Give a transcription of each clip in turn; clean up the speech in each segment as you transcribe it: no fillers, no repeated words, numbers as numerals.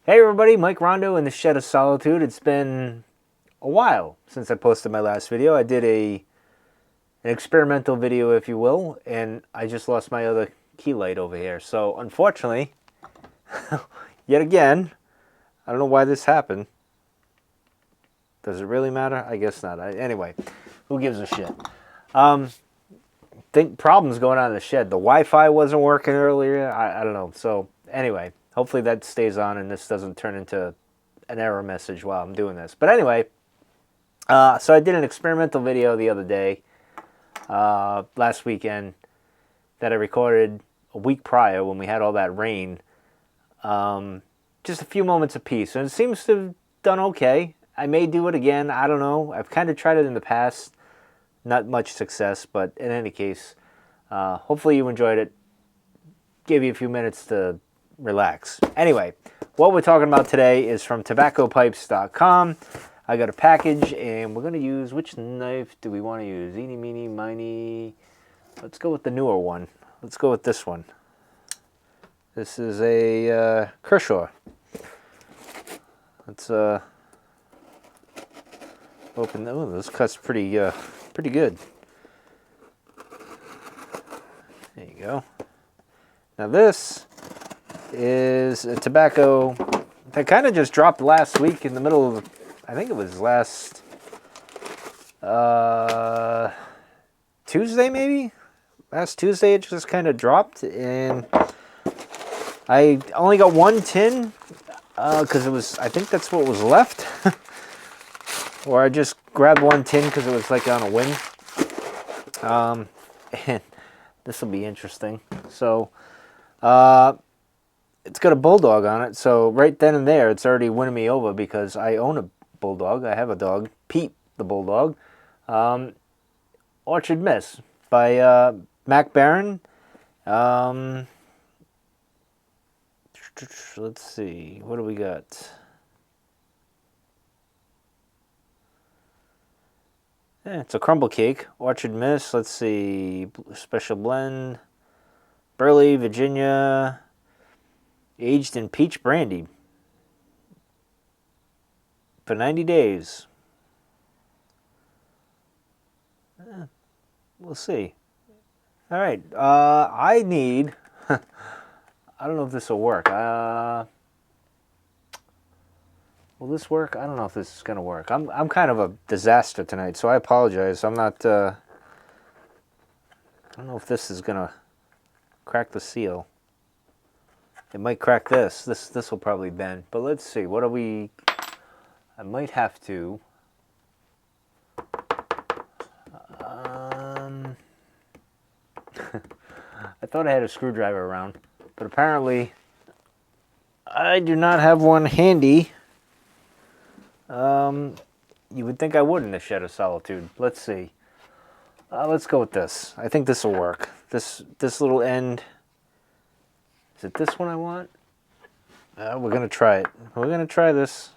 Hey everybody, Mike Rondo in the Shed of Solitude. It's been a while since I posted my last video. I did an experimental video, if you will, and I just lost my other key light over here. So unfortunately, yet again, I don't know why this happened. Does it really matter? I guess not. Anyway, who gives a shit? Think problems going on in the shed. The Wi-Fi wasn't working earlier. I don't know. So anyway, hopefully that stays on and this doesn't turn into an error message while I'm doing this. But anyway, so I did an experimental video the other day, last weekend, that I recorded a week prior when we had all that rain. Just a few moments apiece, and it seems to have done okay. I may do it again. I don't know. I've kind of tried it in the past. Not much success, but in any case, hopefully you enjoyed it. Gave you a few minutes to relax. Anyway, what we're talking about today is from tobaccopipes.com. I got a package, and we're going to use, which knife do we want to use? Eeny, meeny, miny. Let's go with the newer one. Let's go with this one. This is a Kershaw. Let's open. Oh, this cut's pretty good. There you go. Now this is a tobacco that kind of just dropped last week in the middle of, I think it was last Tuesday maybe? Last Tuesday it just kind of dropped, and I only got one tin because it was, I think that's what was left. Or I just grabbed one tin because it was like on a whim. And this will be interesting. So, it's got a bulldog on it. So right then and there, it's already winning me over because I own a bulldog. I have a dog, Pete the bulldog. Orchard Miss by Mac Barron. Let's see, what do we got? It's a crumble cake, Orchard Miss. Let's see, special blend, Burley, Virginia, aged in peach brandy for 90 days. We'll see. All right, I need, I don't know if this will work. Will this work? I don't know if this is going to work. I'm kind of a disaster tonight, so I apologize. I'm not, I don't know if this is going to crack the seal. It might crack this. This will probably bend. But let's see. What are we... I might have to... I thought I had a screwdriver around, but apparently I do not have one handy. You would think I would in the Shed of Solitude. Let's see. Let's go with this. I think this will work. This little end. Is it this one I want? We're going to try it. We're going to try this.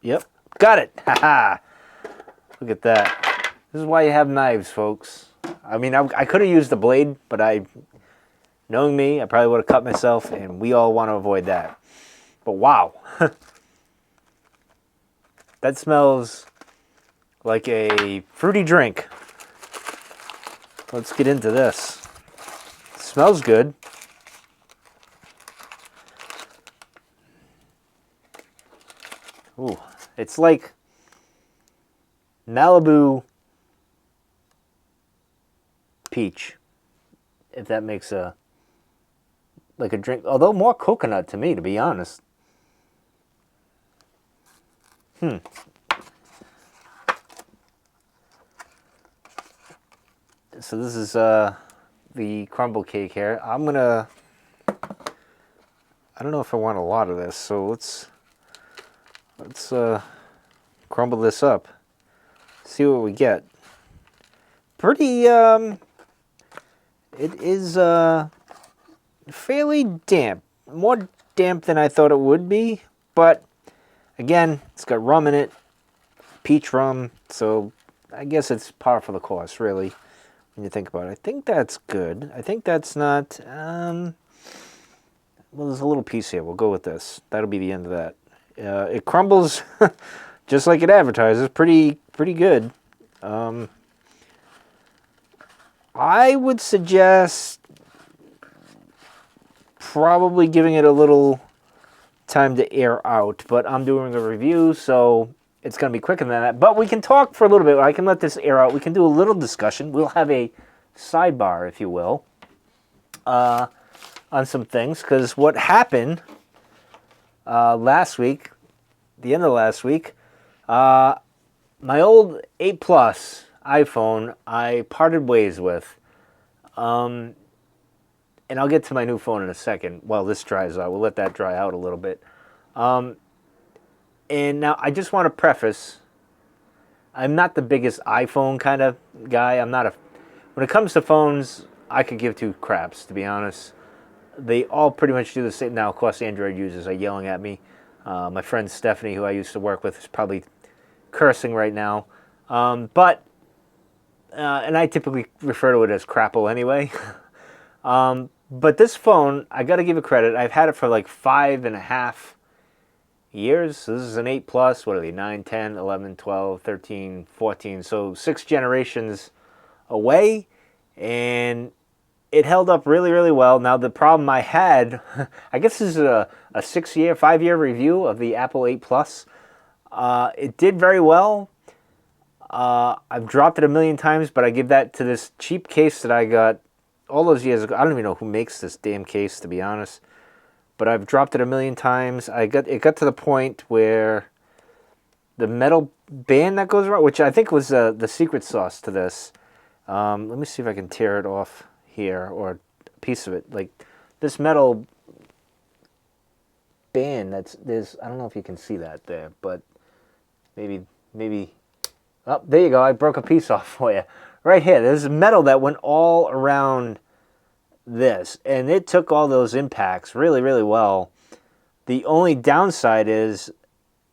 Yep. Got it. Haha. Look at that. This is why you have knives, folks. I mean, I could have used the blade, but knowing me, I probably would have cut myself, and we all want to avoid that. But wow. That smells like a fruity drink. Let's get into this. It smells good. Ooh, it's like Malibu peach, if that makes like a drink. Although more coconut to me, to be honest. So this is the crumble cake here. I don't know if I want a lot of this, so let's crumble this up. See what we get. Pretty it is fairly damp. More damp than I thought it would be, but again, it's got rum in it, peach rum, so I guess it's par for the course, really, when you think about it. I think that's good. I think that's not, well, there's a little piece here. We'll go with this. That'll be the end of that. It crumbles just like it advertises. Pretty good. I would suggest probably giving it a little time to air out, but I'm doing a review, so it's going to be quicker than that. But we can talk for a little bit. I can let this air out. We can do a little discussion. We'll have a sidebar, if you will, on some things, because what happened last week, the end of last week, my old 8 Plus iPhone I parted ways with, and I'll get to my new phone in a second while this dries out. We'll let that dry out a little bit. And now I just want to preface, I'm not the biggest iPhone kind of guy. When it comes to phones, I could give two craps, to be honest. They all pretty much do the same. Now, of course, Android users are yelling at me. My friend Stephanie, who I used to work with, is probably cursing right now. And I typically refer to it as crapple anyway. But this phone, I got to give it credit. I've had it for like 5.5 years. So this is an 8 Plus. What are they? 9, 10, 11, 12, 13, 14. So 6 generations away. And it held up really, really well. Now, the problem I had, I guess this is a 5-year review of the Apple 8 Plus. It did very well. I've dropped it a million times, but I give that to this cheap case that I got all those years ago. I don't even know who makes this damn case, to be honest. But I've dropped it a million times. It got to the point where the metal band that goes around, which I think was the secret sauce to this. Let me see if I can tear it off here, or a piece of it. Like this metal band I don't know if you can see that there, but maybe. Oh, there you go. I broke a piece off for you. Right here, there's metal that went all around this, and it took all those impacts really, really well. The only downside is,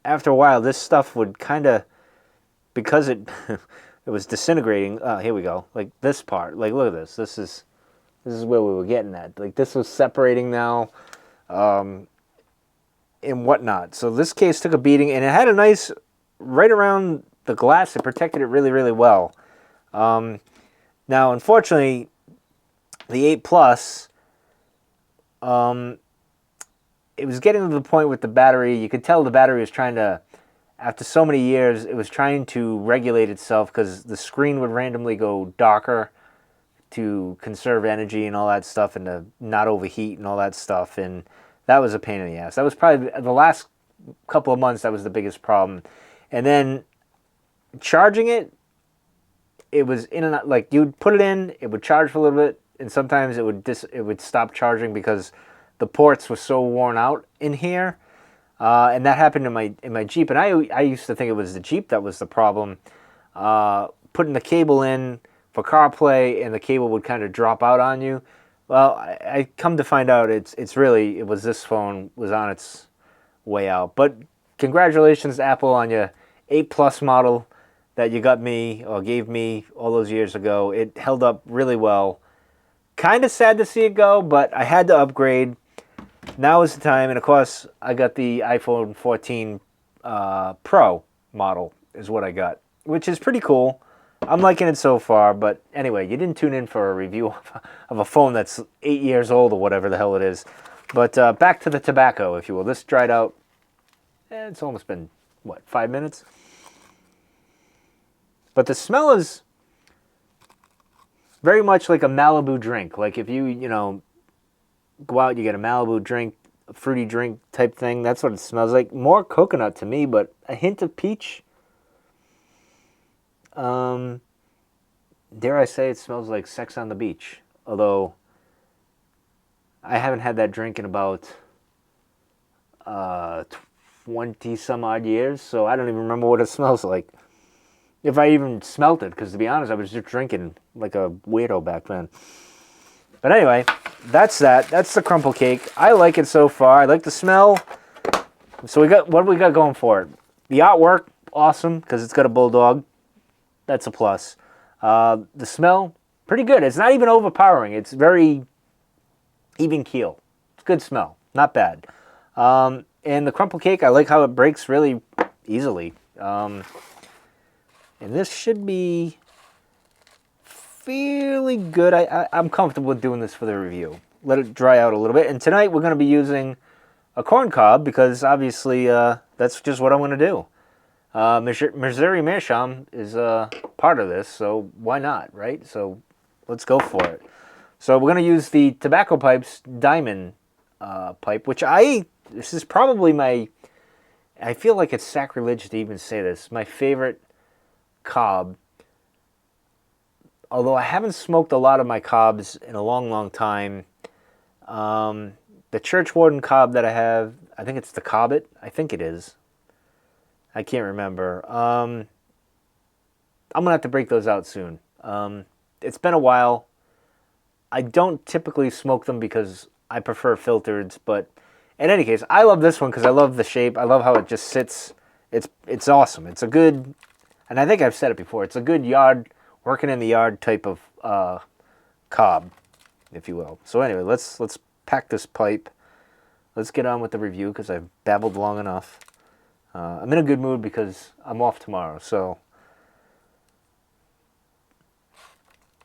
after a while, this stuff would kind of, because it it was disintegrating. Here we go. Like this part. Like look at this. This is where we were getting at. Like this was separating now, and whatnot. So this case took a beating, and it had a nice right around the glass. It protected it really, really well. Now, unfortunately, the 8 Plus, it was getting to the point with the battery. You could tell the battery was trying to, after so many years, it was trying to regulate itself because the screen would randomly go darker to conserve energy and all that stuff, and to not overheat and all that stuff. And that was a pain in the ass. That was probably the last couple of months. That was the biggest problem. And then charging it, it was in and out. Like you'd put it in, it would charge for a little bit, and sometimes it would stop charging because the ports were so worn out in here. And that happened in my Jeep, and I used to think it was the Jeep that was the problem. Putting the cable in for CarPlay, and the cable would kind of drop out on you. Well, I come to find out it was this phone was on its way out. But congratulations, Apple, on your 8 Plus model that you got me, or gave me all those years ago. It held up really well. Kind of sad to see it go, but I had to upgrade. Now is the time, and of course, I got the iPhone 14 Pro model is what I got, which is pretty cool. I'm liking it so far, but anyway, you didn't tune in for a review of a phone that's 8 years old or whatever the hell it is. But back to the tobacco, if you will. This dried out, it's almost been, 5 minutes? But the smell is very much like a Malibu drink. Like if you go out, you get a Malibu drink, a fruity drink type thing. That's what it smells like. More coconut to me, but a hint of peach. Dare I say it smells like Sex on the Beach. Although I haven't had that drink in about 20 some odd years, so I don't even remember what it smells like. If I even smelt it, because to be honest, I was just drinking like a weirdo back then. But anyway, that's that. That's the crumple cake. I like it so far. I like the smell. So what do we got going for it? The artwork, awesome, because it's got a bulldog. That's a plus. The smell, pretty good. It's not even overpowering. It's very even keel. It's good smell. not bad. And the crumple cake, I like how it breaks really easily. And this should be fairly good. I'm comfortable with doing this for the review. Let it dry out a little bit. And tonight we're going to be using a corn cob because obviously that's just what I'm going to do. Missouri Meerschaum is part of this, so why not, right? So let's go for it. So we're going to use the Tobacco Pipes Diamond pipe, which this is probably I feel like it's sacrilege to even say this, my favorite cob. Although I haven't smoked a lot of my cobs in a long, long time. The Church Warden cob that I have, I think it's the Cobbit. I think it is. I can't remember. I'm going to have to break those out soon. It's been a while. I don't typically smoke them because I prefer filtered, but in any case, I love this one because I love the shape. I love how it just sits. It's awesome. It's a good, and I think I've said it before, it's a good yard, working in the yard type of cob, if you will. So anyway, let's pack this pipe. Let's get on with the review because I've babbled long enough. I'm in a good mood because I'm off tomorrow, so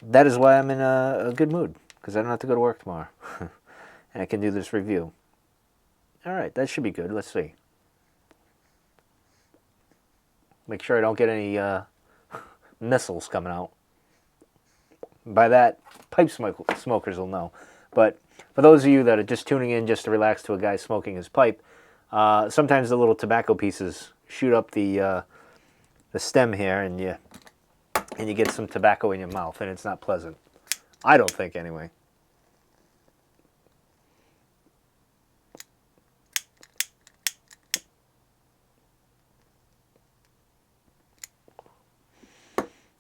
that is why I'm in a good mood, because I don't have to go to work tomorrow. And I can do this review. All right, that should be good. Let's see. Make sure I don't get any missiles coming out. By that, pipe smokers will know. But for those of you that are just tuning in just to relax to a guy smoking his pipe, sometimes the little tobacco pieces shoot up the stem here, and you get some tobacco in your mouth, and it's not pleasant. I don't think, anyway.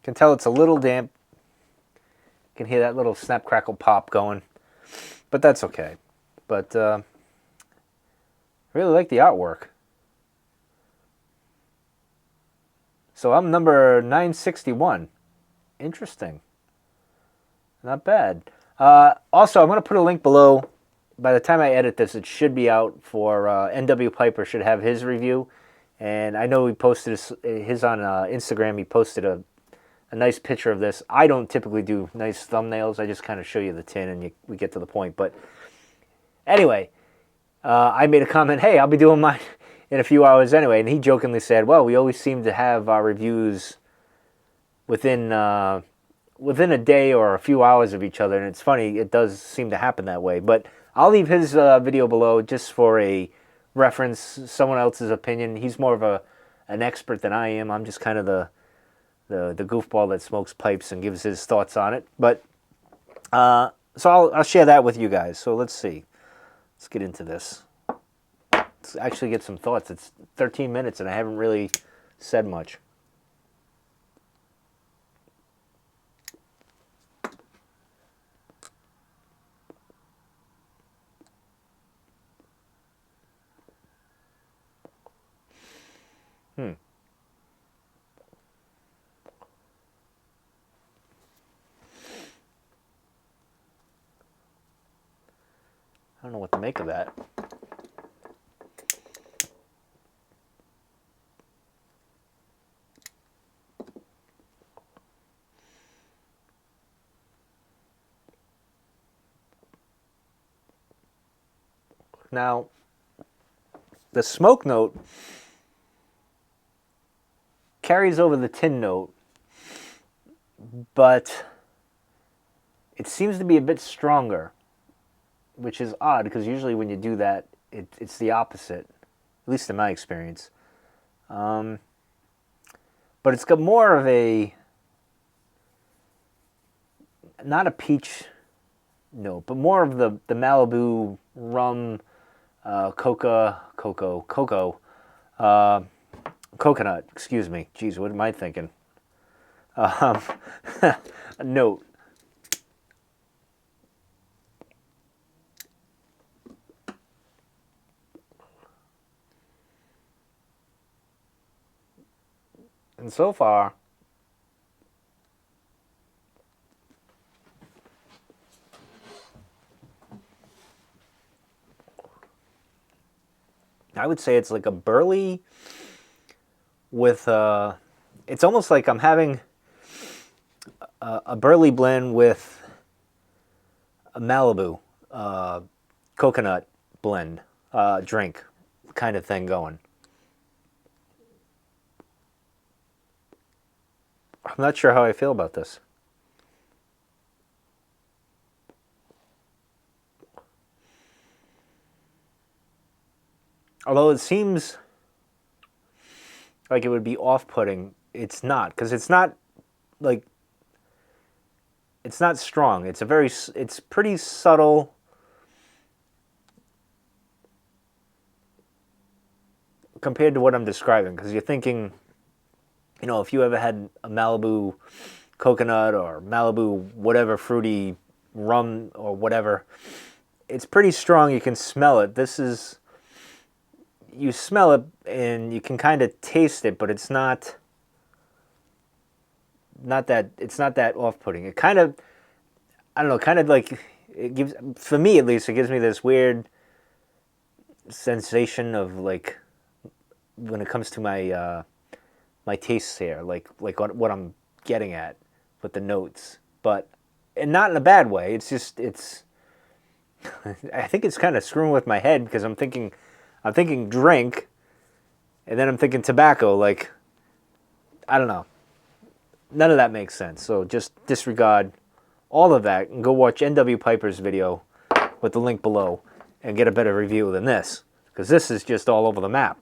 Can tell it's a little damp. Can hear that little snap, crackle, pop going, but that's okay. But I really like the artwork. So I'm number 961. Interesting. Not bad. Also, I'm going to put a link below. By the time I edit this, it should be out for N.W. Piper should have his review. And I know he posted his on Instagram. He posted a nice picture of this. I don't typically do nice thumbnails. I just kind of show you the tin and we get to the point. But anyway, I made a comment, hey, I'll be doing mine in a few hours anyway. And he jokingly said, well, we always seem to have our reviews within a day or a few hours of each other. And it's funny, it does seem to happen that way. But I'll leave his video below just for a reference, someone else's opinion. He's more of an expert than I am. I'm just kind of the goofball that smokes pipes and gives his thoughts on it. But so I'll share that with you guys. So let's see. Let's get into this. Let's actually get some thoughts. It's 13 minutes and I haven't really said much. I don't know what to make of that. Now, the smoke note carries over the tin note, but it seems to be a bit stronger, which is odd because usually when you do that, it's the opposite, at least in my experience. But it's got more of a, not a peach note, but more of the Malibu rum, coconut, excuse me. Geez, what am I thinking? Note. And so far, I would say it's like a burley with it's almost like I'm having a burley blend with a Malibu coconut blend drink kind of thing going. I'm not sure how I feel about this. Although it seems like it would be off-putting, it's not, because it's not like it's not strong. It's pretty subtle compared to what I'm describing. Because you're thinking, if you ever had a Malibu coconut or Malibu whatever fruity rum or whatever, it's pretty strong. You can smell it. You smell it and you can kind of taste it, but it's not that off-putting. It kind of, I don't know, kind of like it gives, for me at least, it gives me this weird sensation of like when it comes to my tastes here, like what I'm getting at with the notes, but and not in a bad way. It's just it's. I think it's kind of screwing with my head because I'm thinking drink, and then I'm thinking tobacco. Like I don't know, none of that makes sense. So just disregard all of that and go watch N.W. Piper's video with the link below and get a better review than this, because this is just all over the map.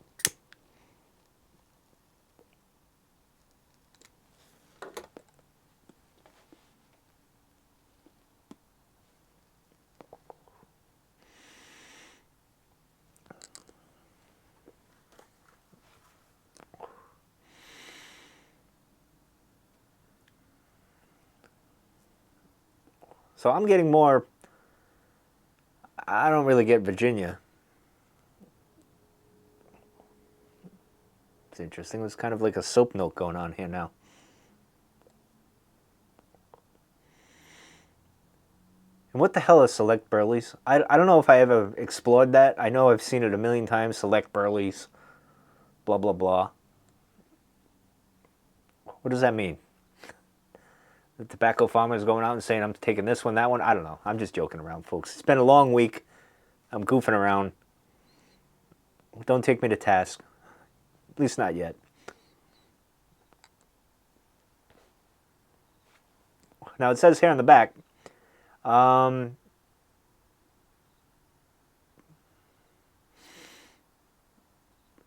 So I'm getting more. I don't really get Virginia. It's interesting. There's kind of like a soap note going on here now. And what the hell is select burleys? I don't know if I ever explored that. I know I've seen it a million times. Select burleys, blah, blah, blah. What does that mean? The tobacco farmer is going out and saying, I'm taking this one, that one. I don't know. I'm just joking around, folks. It's been a long week. I'm goofing around. Don't take me to task. At least not yet. Now, it says here on the back,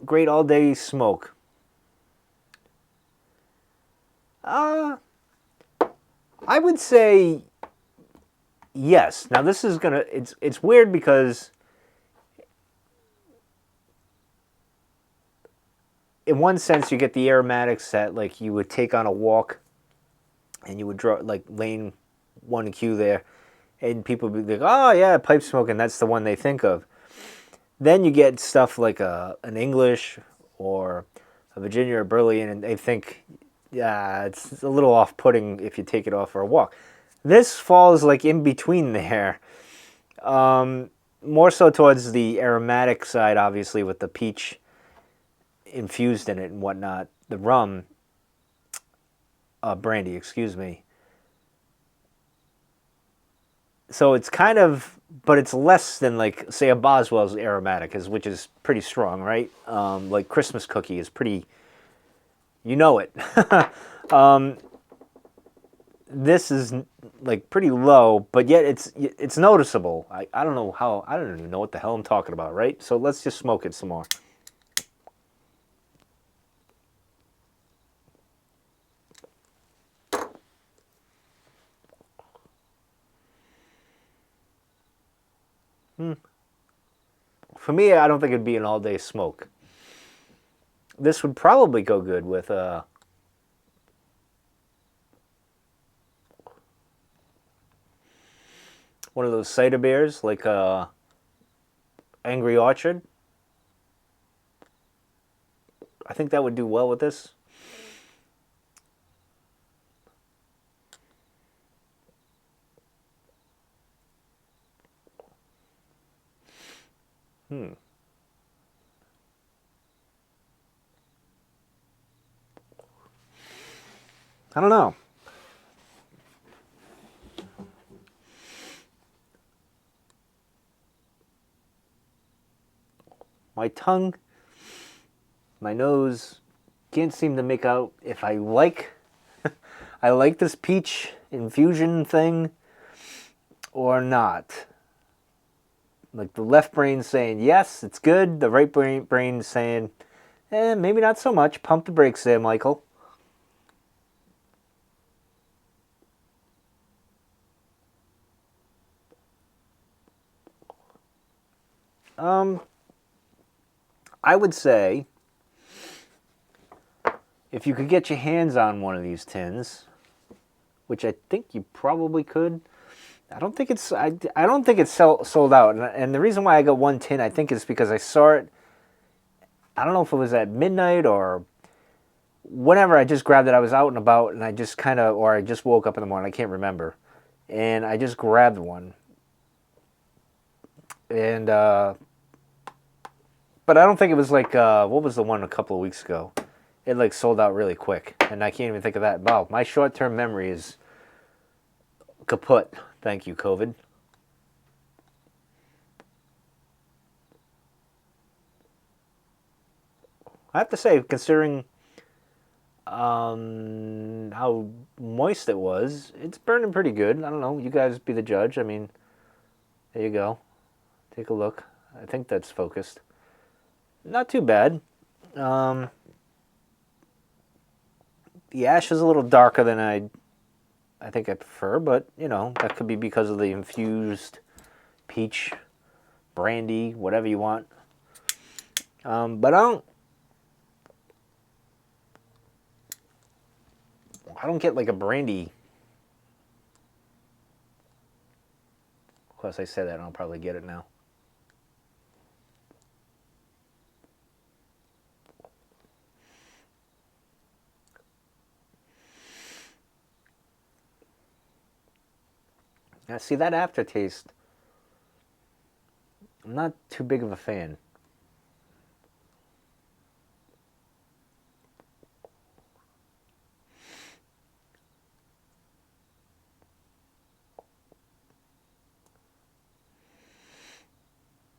great all-day smoke. I would say yes. Now, this is going to, it's weird because in one sense, you get the aromatics that like you would take on a walk, and you would draw like lane 1Q there, and people would be like, "Oh yeah, pipe smoking. That's the one they think of." Then you get stuff like an English or a Virginia or Burley, and they think, "Yeah, it's a little off-putting if you take it off for a walk." This falls like in between there, more so towards the aromatic side, obviously with the peach infused in it and whatnot, the rum, brandy, excuse me. So it's kind of, but it's less than like say a Boswell's aromatic, which is pretty strong, right? Like Christmas cookie is pretty, you know it. This is like pretty low, but yet it's noticeable. I don't know how, I don't even know what the hell I'm talking about, right? So let's just smoke it some more. For me, I don't think it'd be an all-day smoke. This would probably go good with one of those cider beers, like Angry Orchard. I think that would do well with this. I don't know. My tongue, my nose, can't seem to make out if I like this peach infusion thing or not. Like the left brain saying yes, it's good. The right brain saying, maybe not so much. Pump the brakes there, Michael. I would say if you could get your hands on one of these tins, which I think you probably could. I don't think it's sold out, and the reason why I got one tin, I think, is because I saw it. I don't know if it was at midnight or whenever. I just grabbed it. I was out and about, and I just or I just woke up in the morning. I can't remember, and I just grabbed one. And but I don't think it was like what was the one a couple of weeks ago? It like sold out really quick, and I can't even think of that. Wow, my short-term memory is kaput. Thank you, COVID. I have to say, considering how moist it was, it's burning pretty good. I don't know. You guys be the judge. I mean, there you go. Take a look. I think that's focused. Not too bad. The ash is a little darker than I think I prefer, but you know, that could be because of the infused peach, brandy, whatever you want. But I don't get like a brandy. Of course, I said that, and I'll probably get it now. Now, see that aftertaste. I'm not too big of a fan.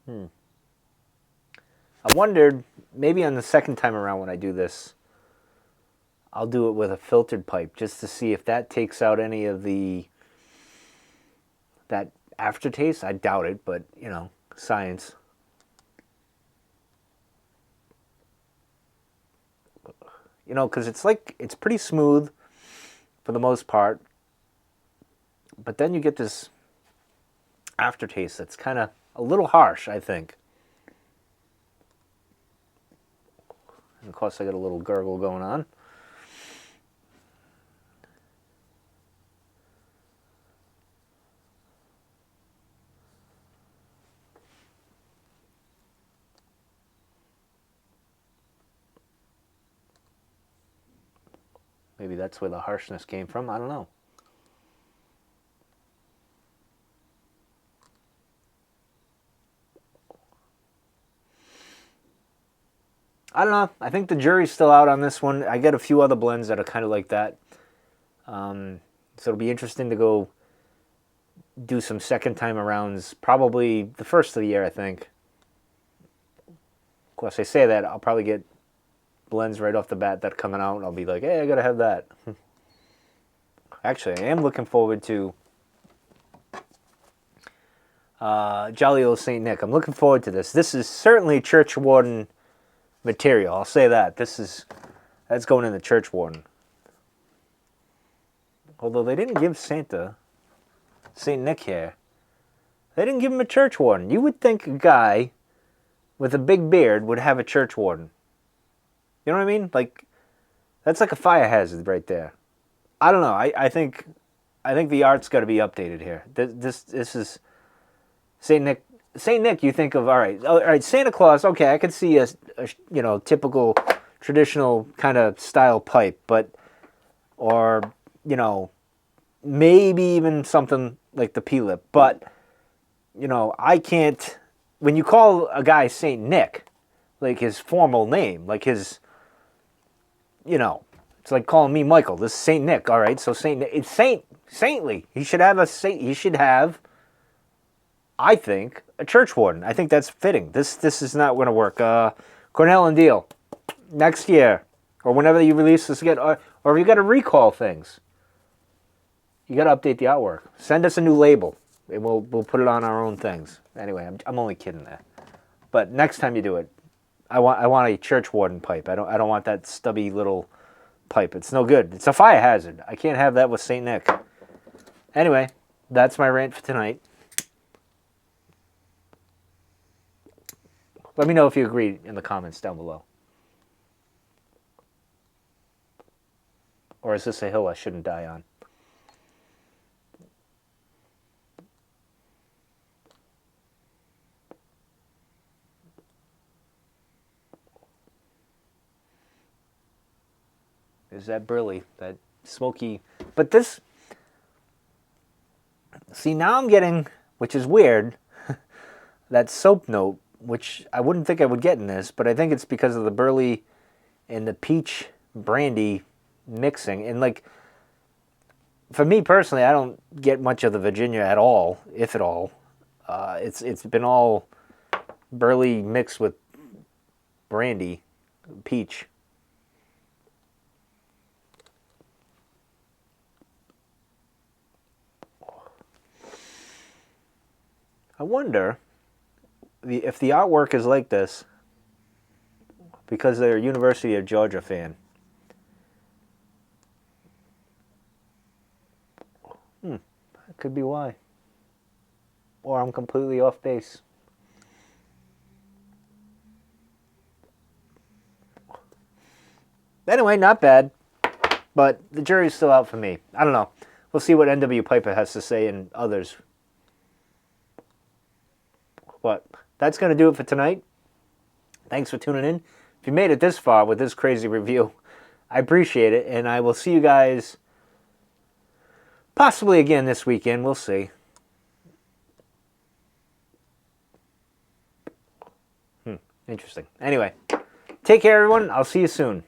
I wondered, maybe on the second time around when I do this, I'll do it with a filtered pipe just to see if that takes out any of that aftertaste. I doubt it, but you know, science. You know, because it's pretty smooth for the most part, but then you get this aftertaste that's kind of a little harsh, I think. And of course, I got a little gurgle going on. Maybe that's where the harshness came from. I don't know. I don't know. I think the jury's still out on this one. I get a few other blends that are kind of like that. So it'll be interesting to go do some second time arounds. Probably the first of the year, I think. Of course, I say that. I'll probably get blends right off the bat that are coming out, and I'll be like, hey, I gotta have that. Actually, I am looking forward to Jolly Old St. Nick. I'm looking forward to this. This is certainly church warden material. I'll say that. That's going in the church warden. Although they didn't give St. Nick here. They didn't give him a church warden. You would think a guy with a big beard would have a church warden. You know what I mean? Like, that's like a fire hazard right there. I don't know. I think the art's got to be updated here. This is St. Nick. St. Nick, you think of, all right, Santa Claus, okay, I could see a typical traditional kind of style pipe, or, you know, maybe even something like the P-lip, but, you know, I can't, when you call a guy St. Nick, like his formal name, like his, you know, It's like calling me Michael. This is Saint Nick. All right, so Saint Nick, it's saintly. He should have a saint. He should have, I think, a church warden. I think that's fitting. This is not going to work. Cornell and Deal, next year or whenever you release this again, or if you got to recall things, you got to update the artwork. Send us a new label, and we'll put it on our own things. Anyway, I'm only kidding there. But next time you do it, I want a church warden pipe. I don't want that stubby little pipe. It's no good. It's a fire hazard. I can't have that with Saint Nick. Anyway, that's my rant for tonight. Let me know if you agree in the comments down below. Or is this a hill I shouldn't die on? Is that burly, that smoky? But this, see, now I'm getting, which is weird, that soap note, which I wouldn't think I would get in this, but I think it's because of the burley and the peach brandy mixing. And like, for me personally, I don't get much of the Virginia at all, if at all. It's been all burley mixed with brandy, peach. I wonder if the artwork is like this because they're a University of Georgia fan. That could be why. Or I'm completely off base. Anyway, not bad. But the jury's still out for me. I don't know. We'll see what N.W. Piper has to say and others. But that's going to do it for tonight. Thanks for tuning in. If you made it this far with this crazy review, I appreciate it. And I will see you guys possibly again this weekend. We'll see. Interesting. Anyway, take care, everyone. I'll see you soon.